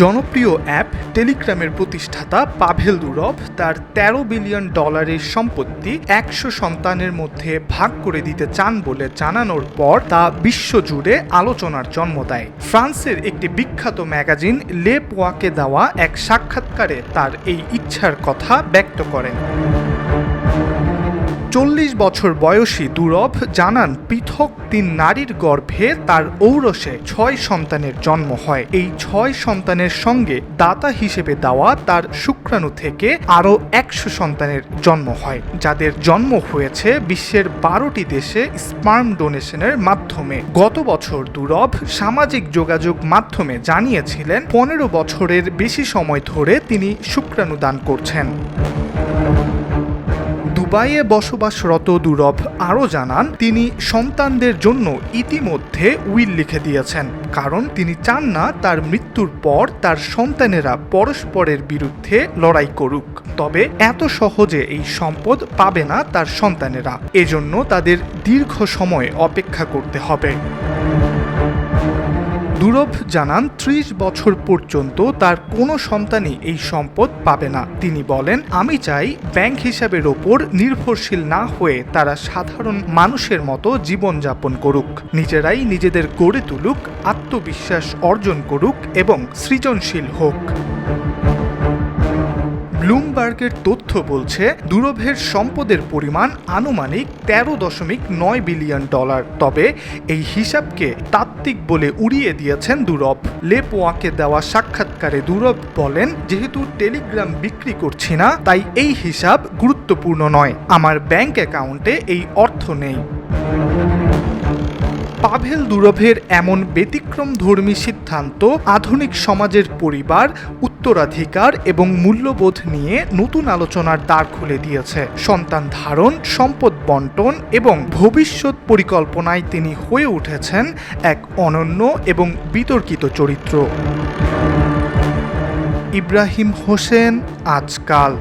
জনপ্রিয় অ্যাপ টেলিগ্রামের প্রতিষ্ঠাতা পাভেল দুরভ তার $13 বিলিয়ন সম্পত্তি 100 সন্তানের মধ্যে ভাগ করে দিতে চান বলে জানানোর পর তা বিশ্বজুড়ে আলোচনার জন্ম দেয়। ফ্রান্সের একটি বিখ্যাত ম্যাগাজিন লে পোয়াকে দেওয়া এক সাক্ষাৎকারে তার এই ইচ্ছার কথা ব্যক্ত করেন। 40 বছর বয়সী দুরভ জানান পৃথক 3 নারীর গর্ভে তার ঔরসে 6 সন্তানের জন্ম হয়। এই 6 সন্তানের সঙ্গে দাতা হিসেবে দেওয়া তার শুক্রাণু থেকে আরও 100 সন্তানের জন্ম হয়, যাদের জন্ম হয়েছে বিশ্বের 12টি দেশে স্পার্ম ডোনেশনের মাধ্যমে। গত বছর দুরভ সামাজিক যোগাযোগ মাধ্যমে জানিয়েছিলেন 15 বছরের বেশি সময় ধরে তিনি শুক্রাণু দান করছেন। দুবাইয়ে বসবাসরত দুরভ আরও জানান তিনি সন্তানদের জন্য ইতিমধ্যে উইল লিখে দিয়েছেন, কারণ তিনি চান না তার মৃত্যুর পর তার সন্তানেরা পরস্পরের বিরুদ্ধে লড়াই করুক। তবে এত সহজে এই সম্পদ পাবে না তার সন্তানেরা, এজন্য তাদের দীর্ঘ সময় অপেক্ষা করতে হবে। দুরভ জানান 30 বছর পর্যন্ত তার কোনো সন্তানই এই সম্পদ পাবে না। তিনি বলেন, আমি চাই ব্যাংক হিসাবের ওপর নির্ভরশীল না হয়ে তারা সাধারণ মানুষের মতো জীবনযাপন করুক, নিজেরাই নিজেদের গড়ে তুলুক, আত্মবিশ্বাস অর্জন করুক এবং সৃজনশীল হোক। ব্লুমবার্গের তথ্য বলছে দুরভের সম্পদের পরিমাণ আনুমানিক $13.9 বিলিয়ন। তবে এই হিসাবকে তাত্ত্বিক বলে উড়িয়ে দিয়েছেন দুরভ। লে পোয়াকে দেওয়া সাক্ষাৎকারে দুরভ বলেন, যেহেতু টেলিগ্রাম বিক্রি করছি না, তাই এই হিসাব গুরুত্বপূর্ণ নয়। আমার ব্যাংক অ্যাকাউন্টে এই অর্থ নেই। পাভেল দুরভের এমন ব্যতিক্রমধর্মী সিদ্ধান্ত আধুনিক সমাজের পরিবার, উত্তরাধিকার এবং মূল্যবোধ নিয়ে নতুন আলোচনার দ্বার খুলে দিয়েছে। সন্তান ধারণ, সম্পদ বন্টন এবং ভবিষ্যৎ পরিকল্পনায় তিনি হয়ে উঠেছেন এক অনন্য এবং বিতর্কিত চরিত্র। ইব্রাহিম হোসেন, আজকাল।